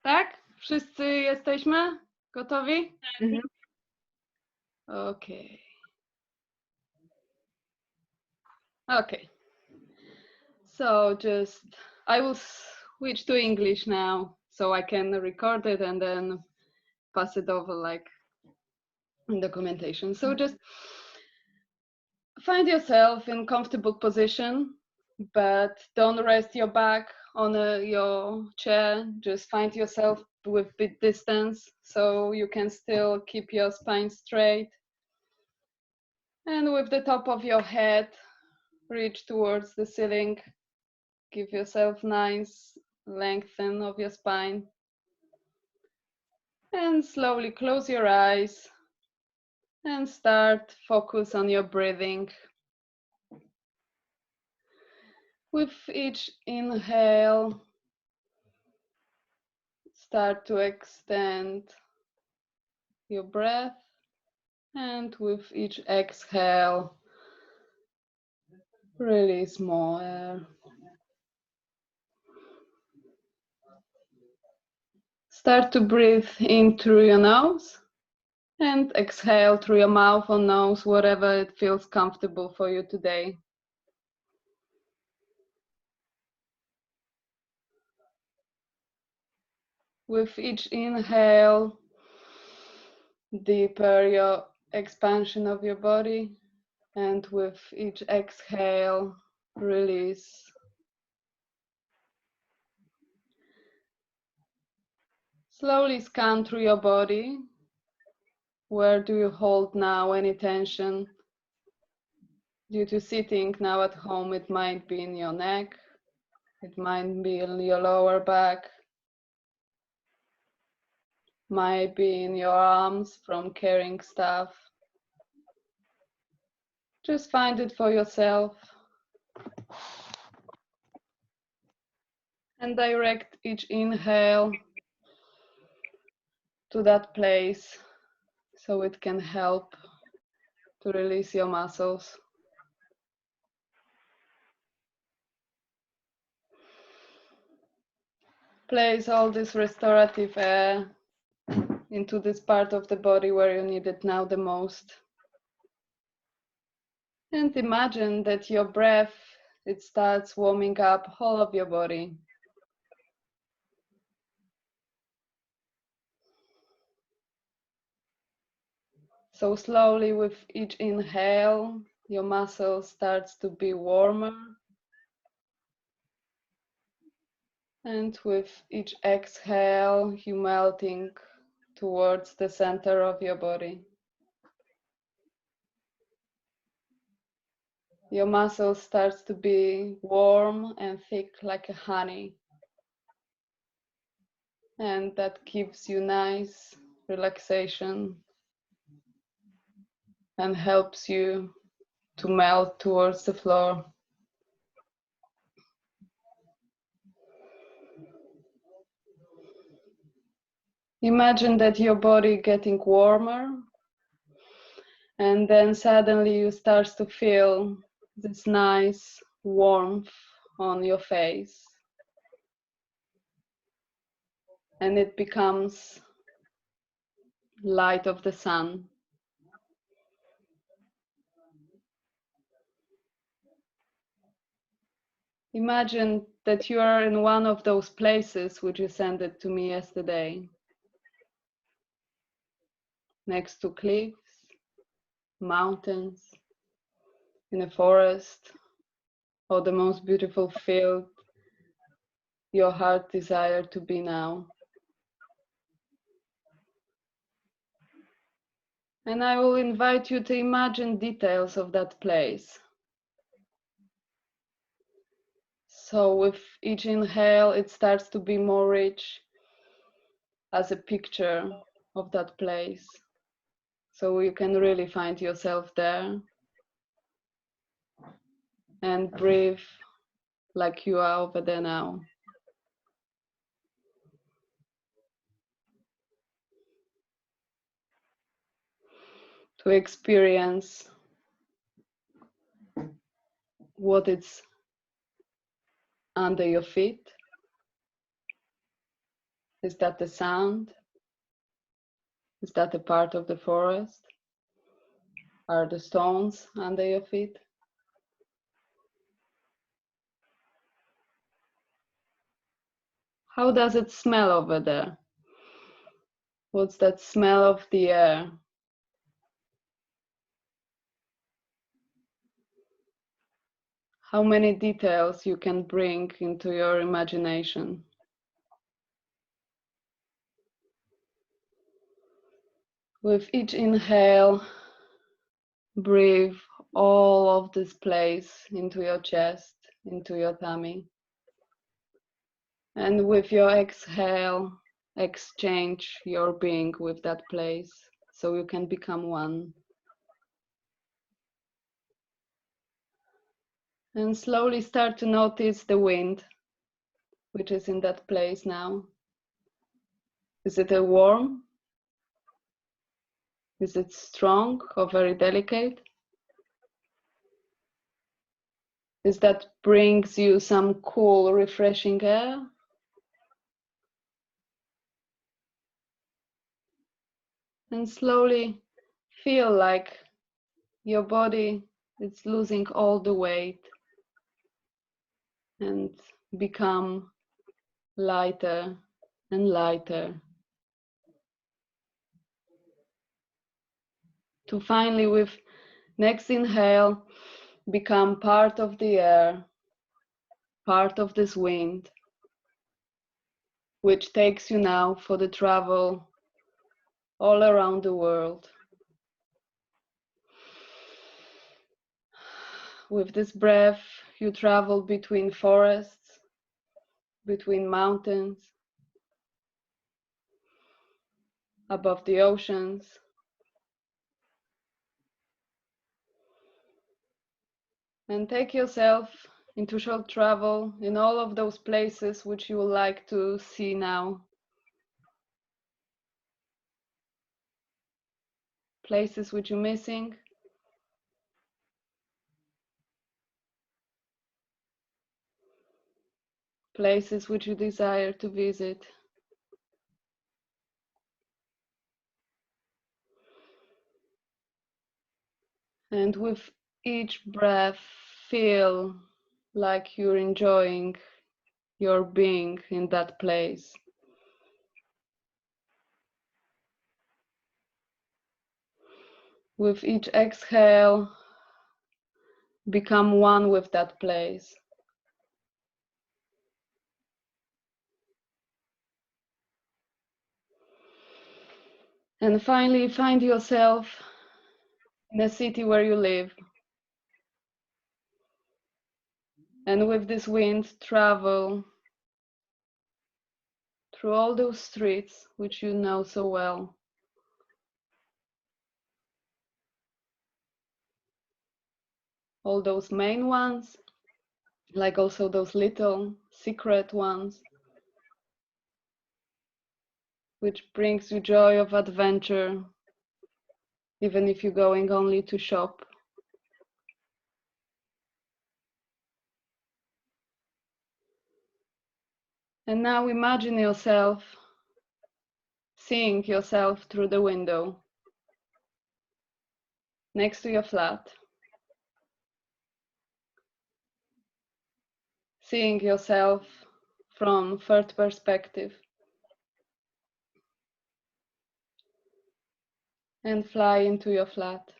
Tak? Wszyscy jesteśmy gotowi? Mhm. Okay. Okay. So I will switch to English now so I can record it and then pass it over like in documentation. So just find yourself in comfortable position, but don't rest your back on your chair. Just find yourself with bit distance so you can still keep your spine straight. And with the top of your head, reach towards the ceiling. Give yourself nice lengthen of your spine. And slowly close your eyes and start focus on your breathing. With each inhale, start to extend your breath, and with each exhale, release more air. Start to breathe in through your nose and exhale through your mouth or nose, whatever it feels comfortable for you today. With each inhale, deeper your expansion of your body, and with each exhale, release. Slowly scan through your body. Where do you hold now any tension? Due to sitting now at home, it might be in your neck, it might be in your lower back, might be in your arms from carrying stuff. Just find it for yourself and direct each inhale to that place so it can help to release your muscles. Place all this restorative air into this part of the body where you need it now the most. And imagine that your breath, it starts warming up all of your body. So slowly with each inhale, your muscle starts to be warmer. And with each exhale, you melting towards the center of your body. Your muscle starts to be warm and thick like a honey. And that gives you nice relaxation and helps you to melt towards the floor. Imagine that your body getting warmer, and then suddenly you start to feel this nice warmth on your face, and it becomes light of the sun. Imagine that you are in one of those places which you sent it to me yesterday, next to cliffs, mountains, in a forest, or the most beautiful field your heart desires to be now. And I will invite you to imagine details of that place. So with each inhale, it starts to be more rich as a picture of that place. So you can really find yourself there and breathe like you are over there now. To experience what it's under your feet, Is that the sound? Is that a part of the forest? Are the stones under your feet? How does it smell over there? What's that smell of the air? How many details you can bring into your imagination? With each inhale, breathe all of this place into your chest, into your tummy. And with your exhale, exchange your being with that place so you can become one. And slowly start to notice the wind, which is in that place now. Is it a warm? Is it strong or very delicate? Is that brings you some cool, refreshing air? And slowly feel like your body is losing all the weight and become lighter and lighter. To finally, with next inhale, become part of the air, part of this wind, which takes you now for the travel all around the world. With this breath, you travel between forests, between mountains, above the oceans. And take yourself into short travel in all of those places which you would like to see now. Places which you're missing. Places which you desire to visit. And with each breath, feel like you're enjoying your being in that place. With each exhale, become one with that place. And finally, find yourself in a city where you live. And with this wind, travel through all those streets which you know so well. All those main ones, like also those little secret ones, which brings you joy of adventure, even if you're going only to shop. And now imagine yourself seeing yourself through the window next to your flat, seeing yourself from third perspective, and fly into your flat.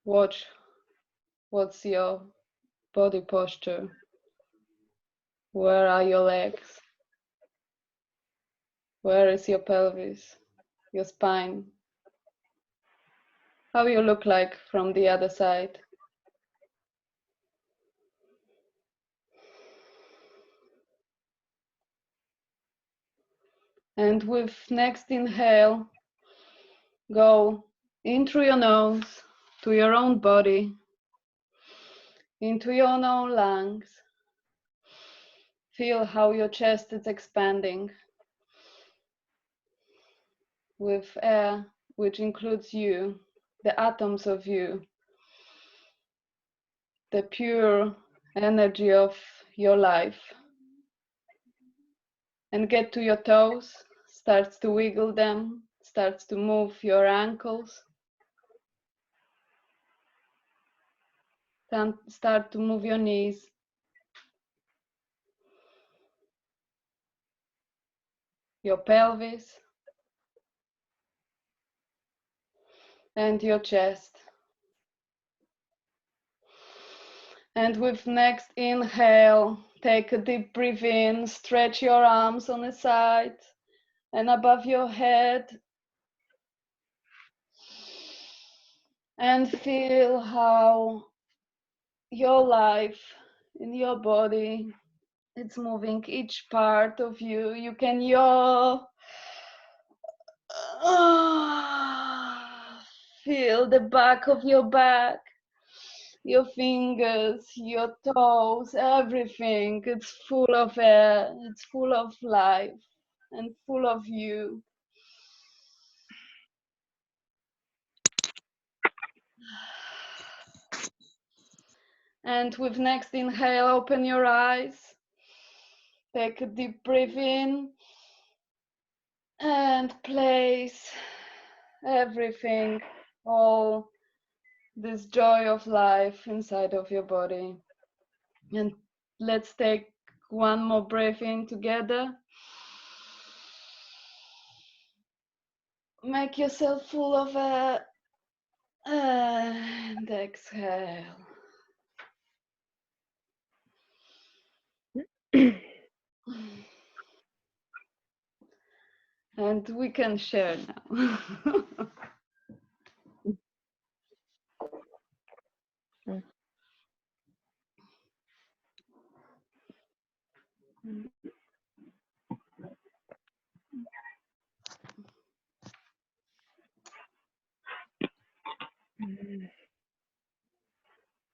Watch what's your body posture. Where are your legs? Where is your pelvis, your spine? How you look like from the other side? And with next inhale, go in through your nose to your own body, into your own lungs. Feel how your chest is expanding with air, which includes you, the atoms of you, the pure energy of your life, And get to your toes, starts to wiggle them, starts to move your ankles. Then start to move your knees. Your pelvis. And your chest. And with next inhale, take a deep breath in, stretch your arms on the side and above your head. And feel how your life in your body, it's moving each part of you. You can yaw. Feel the back of your back, your fingers, your toes, everything. It's full of air, it's full of life and full of you. And with next inhale, open your eyes. Take a deep breath in and place everything, all this joy of life inside of your body. And let's take one more breath in together. Make yourself full of air and exhale. And we can share now.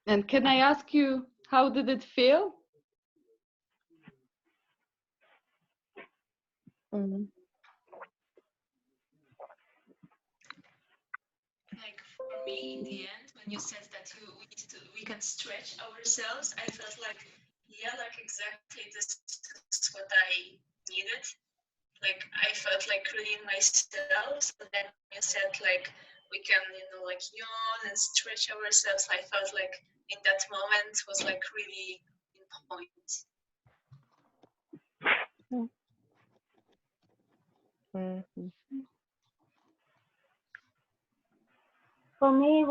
And can I ask you, how did it feel? Like for me, in the end, when you said that we can stretch ourselves, I felt like, yeah, like exactly this is what I needed. Like I felt like really in myself. So then you said like we can, like yawn and stretch ourselves. I felt like in that moment was like really in point. For me,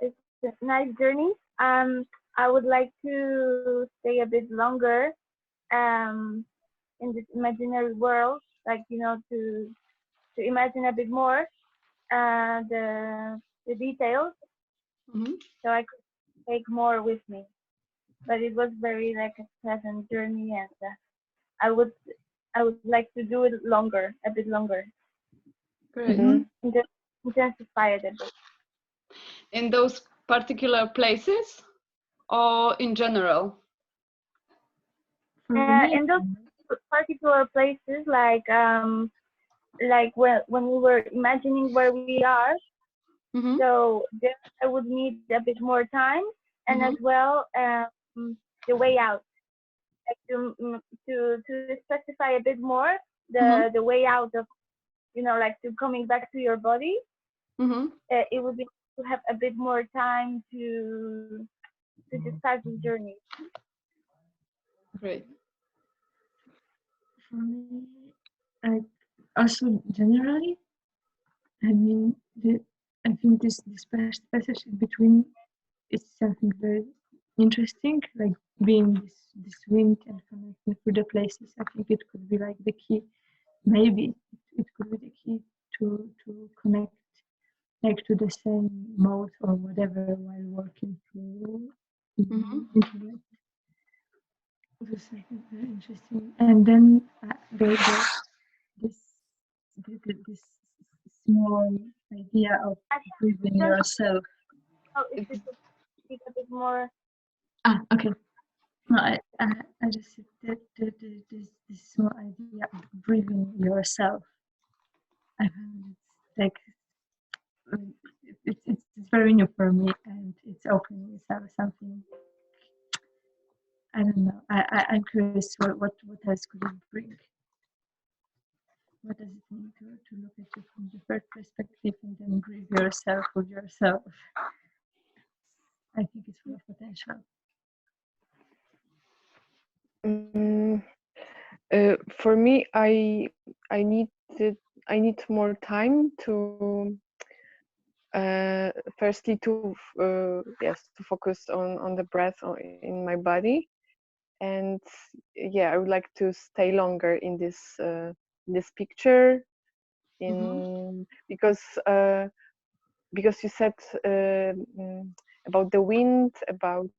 it's a nice journey. I would like to stay a bit longer in this imaginary world, like to imagine a bit more the details, so I could take more with me. But it was very like a pleasant journey, and I would I would like to do it longer, a bit longer. Great. Just intensify it a bit. In those particular places or in general? In those particular places, like when we were imagining where we are, so there I would need a bit more time, and as well the way out, like to specify a bit more the way out of like to coming back to your body. It would be to have a bit more time to just start this journey. Great. For me, I also generally, I mean, I think this passage between is something very interesting, like being this wind and connecting to the places. I think it could be like the key. Maybe it could be the key to connect, like to the same mode or whatever while working through intellect. This I think very interesting. And then this small idea of breathing yourself. Oh, if you could speak a bit more. Okay. No, I just said that this small idea of breathing yourself. I find it's like it's very new for me, and it's opening something. I don't know. I'm curious what else could it bring? What does it mean to look at you from the third perspective and then grieve yourself with yourself? I think it's full of potential. For me, I need more time to firstly to focus on the breath in my body, and yeah, I would like to stay longer in this picture because you said about the wind, about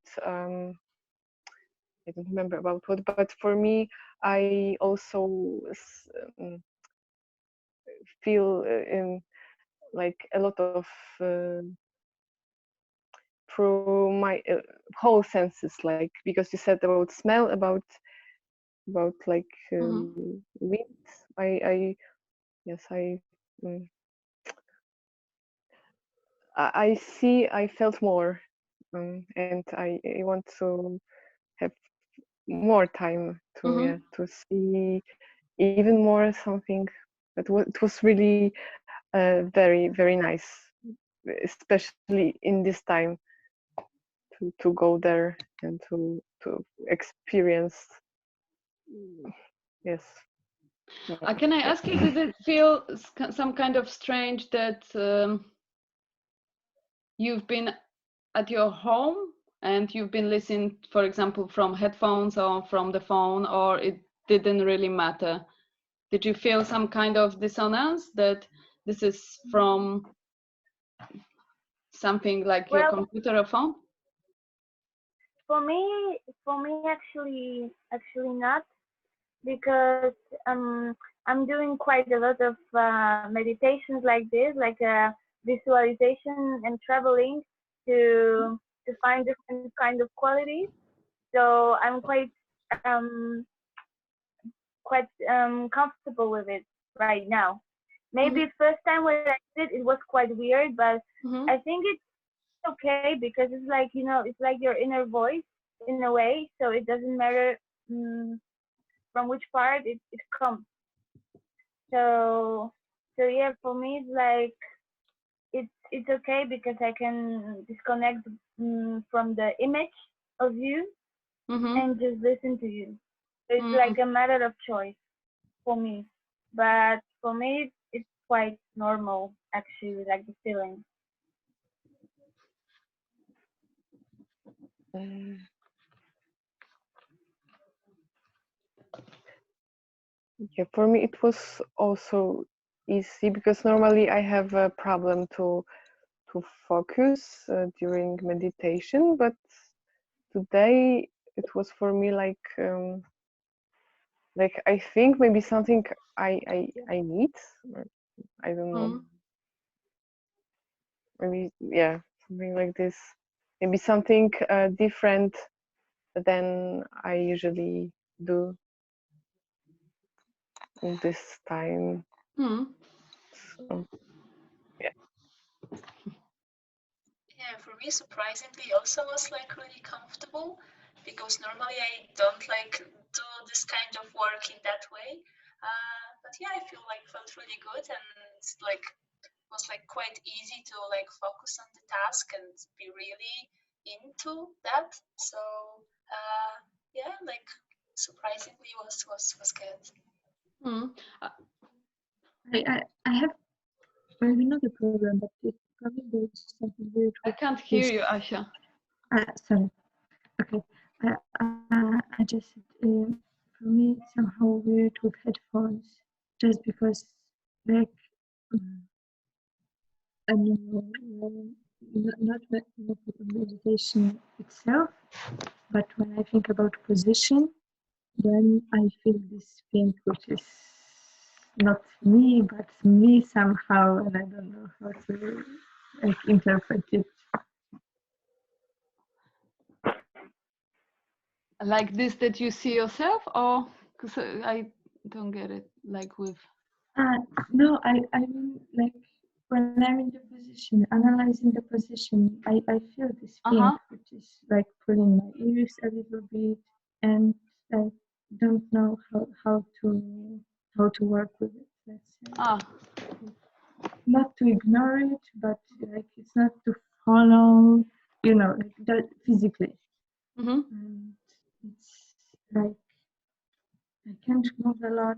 I don't remember about what, but for me, I also feel like a lot of through my whole senses, like because you said about smell, about like wind. I yes, I see. I felt more, and I want to have more time to to see even more something. It was really very nice, especially in this time to go there and to experience. Yes. Can I ask you, did it feel some kind of strange that you've been at your home and you've been listening, for example, from headphones or from the phone, or it didn't really matter? Did you feel some kind of dissonance that this is from something like your computer or phone? For me, actually not, because I'm doing quite a lot of meditations like this, like visualization and traveling to find different kind of qualities. So I'm quite comfortable with it right now. Maybe first time when I did it was quite weird, but I think it's okay because it's like, you know, it's like your inner voice in a way, so it doesn't matter from which part it comes. So yeah, for me it's like it's okay because I can disconnect from the image of you and just listen to you. It's like a matter of choice for me, but for me it's quite normal actually, like the feeling. Yeah, for me it was also easy because normally I have a problem to focus during meditation, but today it was for me like I think maybe something I need, or I don't know, maybe yeah, something like this, maybe something different than I usually do in this time. So, yeah. Yeah, for me, surprisingly, also was like really comfortable because normally I don't like do this kind of work in that way. But yeah, I feel like felt really good, and it's like was like quite easy to like focus on the task and be really into that. So yeah, like surprisingly was good. I have another problem, but it probably there's something weird. I can't hear you, Asha. Sorry. Okay. I just for me it's somehow weird with headphones, just because like I mean not meditation itself, but when I think about position, then I feel this thing which is not me, but me somehow, and I don't know how to like interpret it. Like this, that you see yourself, or because I don't get it. Like with. No, I mean like when I'm in the position, analyzing the position, I feel this thing which is like pulling my ears a little bit. and I don't know how to work with it. Let's say. Not to ignore it, but like it's not to follow, like that physically. And it's like I can't move a lot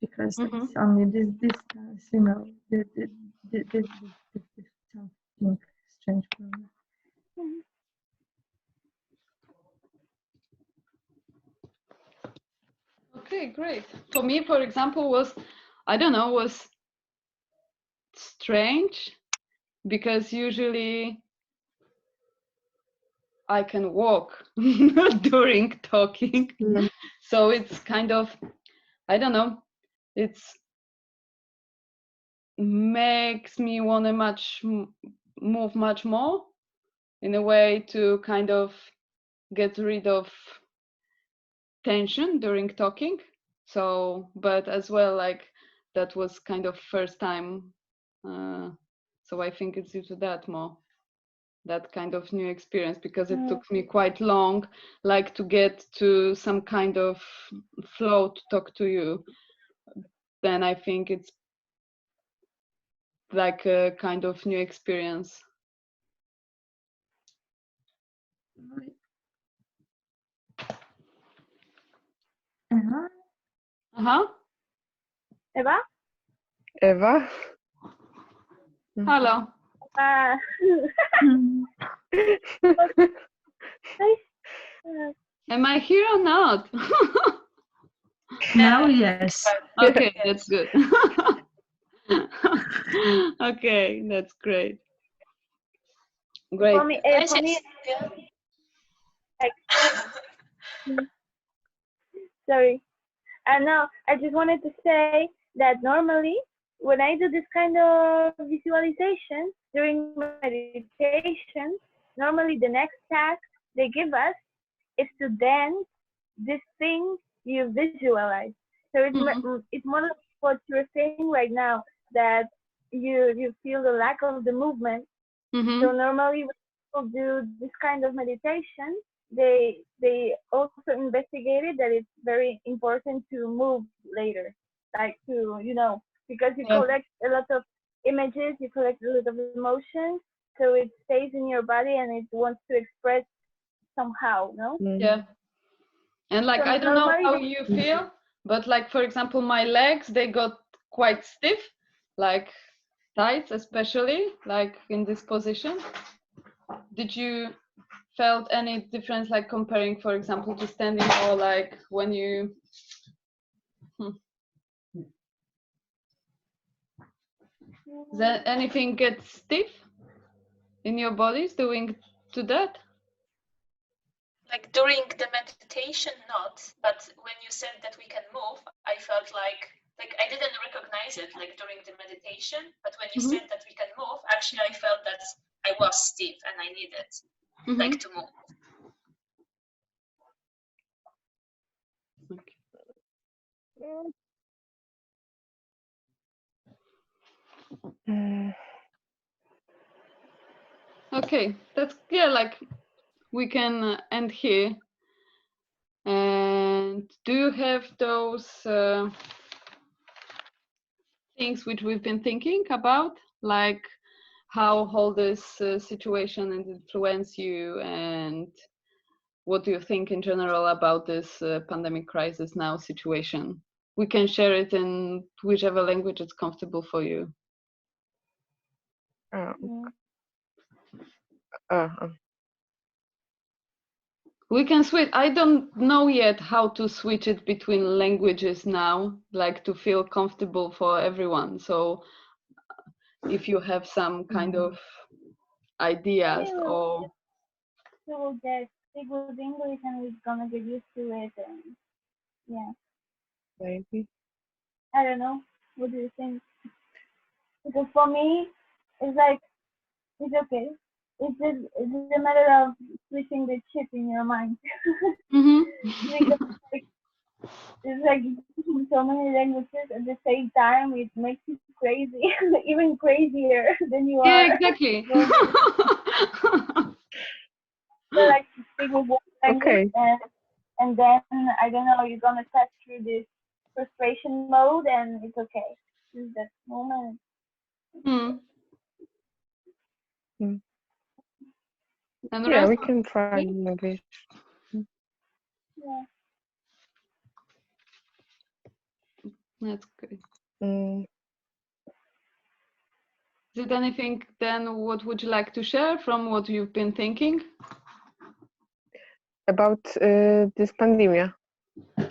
because it's only this distance, this something strange for me. Okay, great. For me, for example, was strange because usually I can walk during talking. So it's kind of, I don't know, it's makes me want to move much more in a way to kind of get rid of tension during talking. So, but as well, like that was kind of first time. So I think it's due to that more, that kind of new experience, because it took me quite long, like to get to some kind of flow to talk to you. Then I think it's like a kind of new experience. Eva? Eva? Hello. Am I here or not? Now, yes. Okay, that's good. Okay, that's great. Great. For me, sorry. No, I just wanted to say that normally when I do this kind of visualization during meditation, normally the next task they give us is to dance this thing you visualize. So it's more like what you're saying right now, that you feel the lack of the movement. So normally when people do this kind of meditation, they also investigated that it's very important to move later, like to because you collect a lot of images, you collect a lot of emotions, so it stays in your body and it wants to express somehow, no? Yeah. And like, so I don't know how you feel, but like, for example, my legs, they got quite stiff, like tight, especially like in this position. Did you felt any difference, like comparing, for example, to standing, or like when you Does anything get stiff in your bodies doing to that? Like during the meditation, not, but when you said that we can move, I felt like I didn't recognize it like during the meditation, but when you said that we can move, actually I felt that I was stiff and I needed like to move. Okay, that's like we can end here. And do you have those things which we've been thinking about, like how all this situation influence you, and what do you think in general about this pandemic crisis now situation? We can share it in whichever language it's comfortable for you. We can switch. I don't know yet how to switch it between languages now, like to feel comfortable for everyone. So if you have some kind of ideas or... We will just stick with English and we're gonna get used to it, and yeah. Maybe. I don't know. What do you think? Because for me, it's like, it's okay. It's a matter of switching the chip in your mind. Because it's like so many languages at the same time, it makes you crazy, even crazier than you are. Yeah, exactly. So like to speak with one language, and then I don't know, you're gonna pass through this frustration mode, and it's okay. It's that moment. Mm. Mm. And Yeah, rest we of can the try week? in English. Yeah. That's great. Mm. Is it anything then, what would you like to share from what you've been thinking? About this pandemic.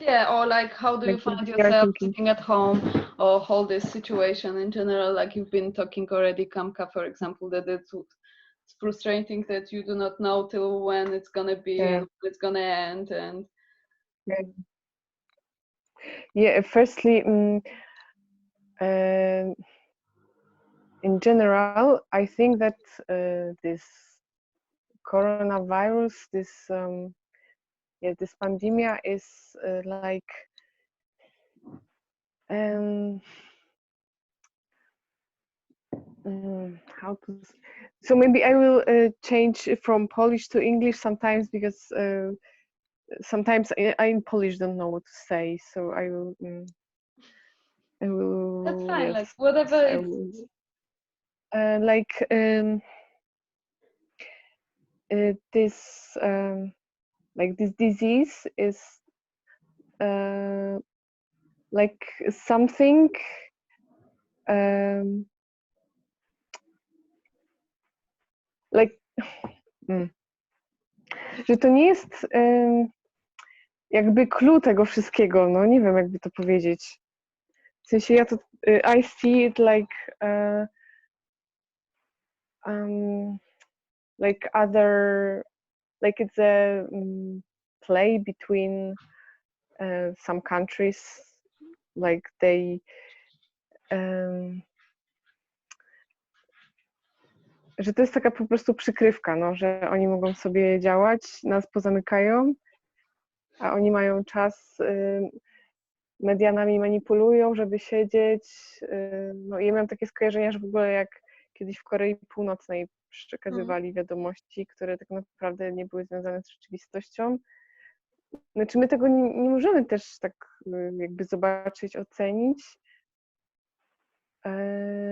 Yeah, or like how do you Like what find we are yourself thinking. sitting at home or whole this situation in general, like you've been talking already, Kamka, for example, that it's frustrating that you do not know till when it's gonna be Yeah. and when it's gonna end. And Yeah, firstly, in general, I think that this coronavirus, this pandemic is like how to. So maybe I will change from Polish to English sometimes, because sometimes I in Polish don't know what to say. So I will. that's fine, Yes, like whatever I it's will. This like this disease is like something like że to nie jest jakby clue tego wszystkiego, no nie wiem jakby to powiedzieć. W sensie ja to I see it like other, like it's a play between some countries, like they że to jest taka po prostu przykrywka, no, że oni mogą sobie działać, nas pozamykają, a oni mają czas, media nami manipulują, żeby siedzieć. No i ja miałam takie skojarzenia, że w ogóle jak kiedyś w Korei Północnej przekazywali wiadomości, które tak naprawdę nie były związane z rzeczywistością. Znaczy my tego nie możemy też tak jakby zobaczyć, ocenić,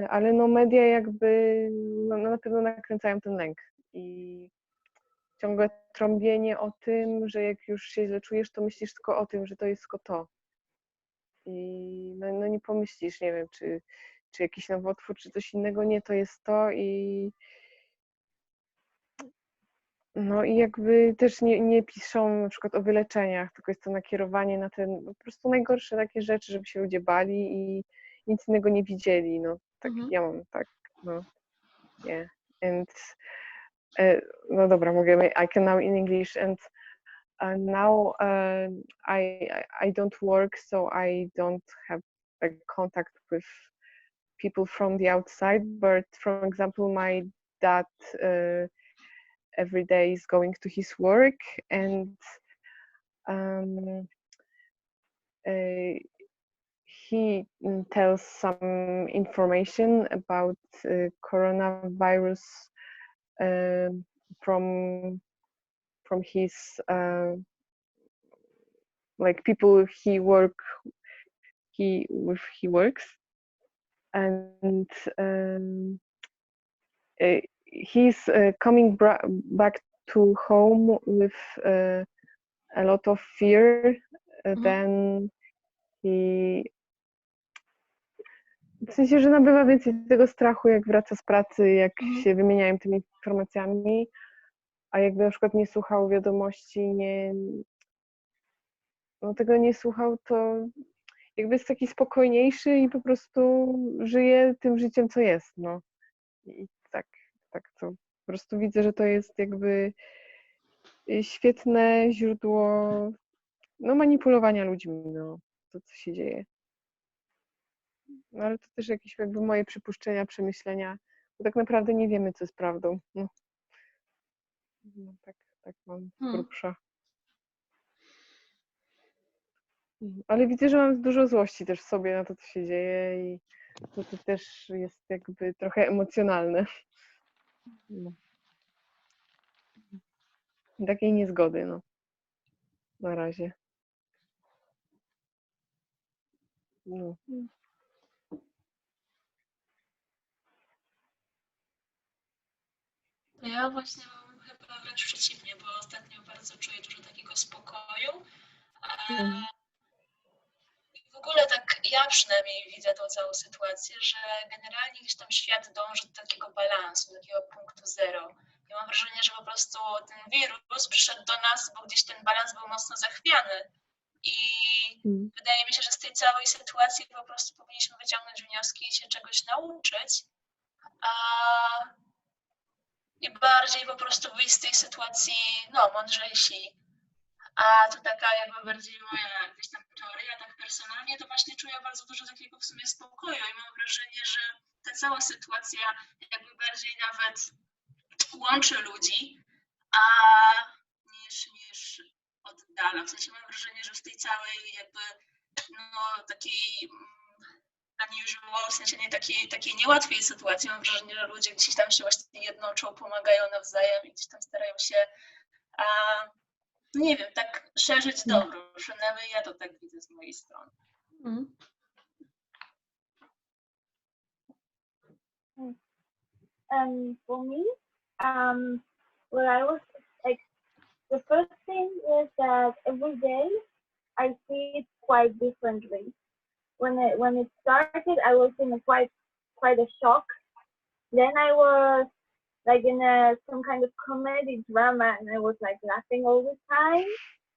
ale no media jakby no na pewno nakręcają ten lęk i ciągłe trąbienie o tym, że jak już się źle czujesz, to myślisz tylko o tym, że to jest tylko to. I no nie pomyślisz, nie wiem, czy jakiś nowotwór, czy coś innego, nie, to jest to i no i jakby też nie piszą na przykład o wyleczeniach, tylko jest to nakierowanie na ten po prostu najgorsze takie rzeczy, żeby się ludzie bali i nic innego nie widzieli, no tak ja mam tak, no yeah. And no dobra, mogę, I can now in English, and now I don't work, so I don't have like contact with people from the outside, but for example my dad every day is going to his work, and he tells some information about coronavirus from his like people he works, and he's coming back to home with a lot of fear. Then he, w sensie, że nabywa więcej tego strachu, jak wraca z pracy, jak się wymieniają tymi informacjami, a jakby na przykład nie słuchał wiadomości, no tego nie słuchał, to jakby jest taki spokojniejszy i po prostu żyje tym życiem, co jest, no. I tak to po prostu widzę, że to jest jakby świetne źródło no, manipulowania ludźmi, no, to co się dzieje. No, ale to też jakieś jakby moje przypuszczenia, przemyślenia, bo tak naprawdę nie wiemy, co jest prawdą. No. No, tak mam z grubsza. Ale widzę, że mam dużo złości też w sobie na to, co się dzieje i to też jest jakby trochę emocjonalne. No. Takiej niezgody, no. na razie. No. To ja właśnie mam chyba wręcz przeciwnie, bo ostatnio bardzo czuję dużo takiego spokoju. I w ogóle tak ja przynajmniej widzę tą całą sytuację, że generalnie gdzieś tam świat dąży do takiego balansu, do takiego punktu zero. Ja mam wrażenie, że po prostu ten wirus przyszedł do nas, bo gdzieś ten balans był mocno zachwiany. I wydaje mi się, że z tej całej sytuacji po prostu powinniśmy wyciągnąć wnioski i się czegoś nauczyć. I bardziej po prostu wyjść z tej sytuacji, no, mądrzejsi. A to taka jakby bardziej moja gdzieś tam teoria, tak personalnie, to właśnie czuję bardzo dużo takiego w sumie spokoju i mam wrażenie, że ta cała sytuacja jakby bardziej nawet łączy ludzi, niż oddala. W sensie mam wrażenie, że w tej całej jakby no takiej unusual, w sensie nie takiej niełatwej sytuacji, mam wrażenie, że ludzie gdzieś tam się właśnie jednoczą, pomagają nawzajem i gdzieś tam starają się nie wiem, tak szerzyć dobro. Przynajmniej ja to tak widzę z mojej strony. For me, what I was like, the first thing is that every day I see it quite differently. When it started, I was in quite a shock. Then I was like in some kind of comedy drama, and I was like laughing all the time.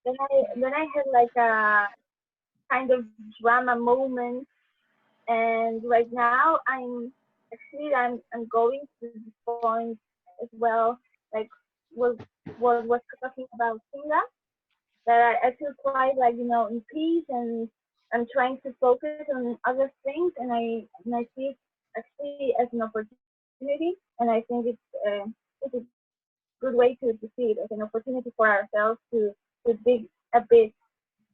Then I had like a kind of drama moment, and right now I'm going to the point as well, like what was talking about Singa, that I feel quite like in peace, and I'm trying to focus on other things, and I see it actually as an opportunity, and I think it's a good way to see it as an opportunity for ourselves to dig a bit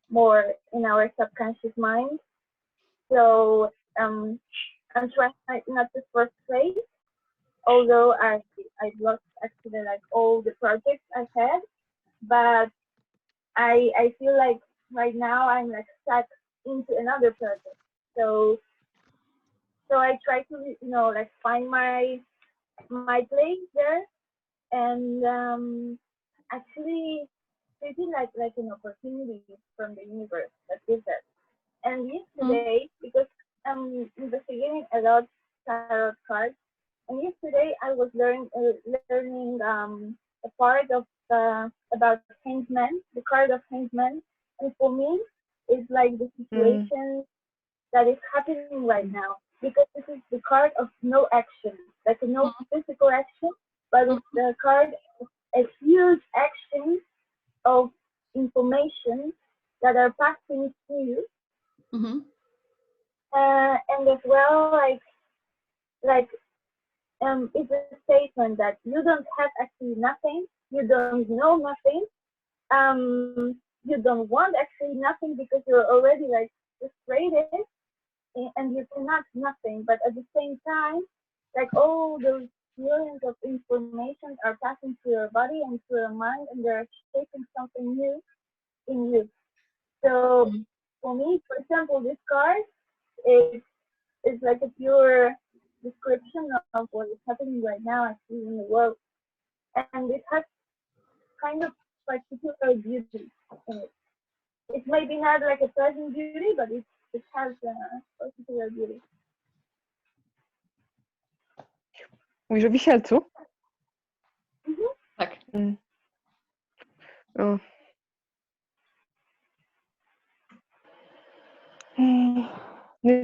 more in our subconscious mind. So I'm trying not to frustrate, although I've lost actually like all the projects I've had, but I feel like right now I'm like stuck into another project. So I try to like find my place there, and actually treat it like an opportunity from the universe that gives us. And yesterday, because I'm investigating a lot tarot cards, and yesterday I was learning a part of about Hanged Man, the card of Hanged Man, and for me, it's like the situation that is happening right now, because this is the card of no action, like no physical action, but it's the card of a huge action of information that are passing through you. And as well, it's a statement that you don't have actually nothing, you don't know nothing, you don't want actually nothing because you're already like frustrated and you cannot nothing, but at the same time, like all those millions of information are passing through your body and through your mind, and they're shaping something new in you. So for me, for example, this card is like a pure description of what is happening right now actually in the world, and it has kind of particular beauty in it. It may be not like a pleasant beauty, but it has a particular beauty. Mówisz o Wisielcu? Tak. O.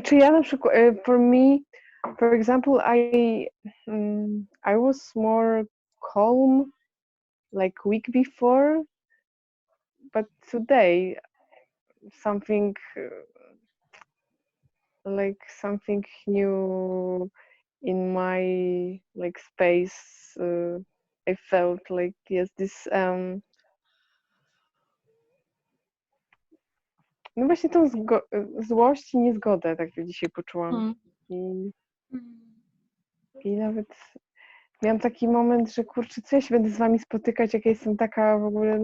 Czy ja na przykład, for me, for example, I was more calm like week before, but today something new in my like space. I felt like yes, this no właśnie tą złość i niezgodę tak dzisiaj poczułam. I nawet miałam taki moment, że kurczę, co ja się będę z wami spotykać, jak ja jestem taka w ogóle,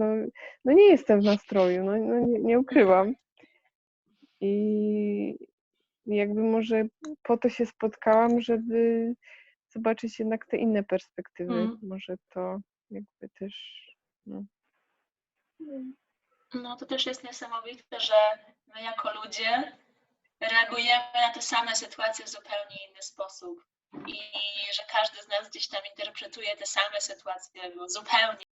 no nie jestem w nastroju, nie ukrywam. I jakby może po to się spotkałam, żeby zobaczyć jednak te inne perspektywy. Może to jakby też, no. No to też jest niesamowite, że my jako ludzie reagujemy na te same sytuacje w zupełnie inny sposób. I że każdy z nas gdzieś tam interpretuje te same sytuacje zupełnie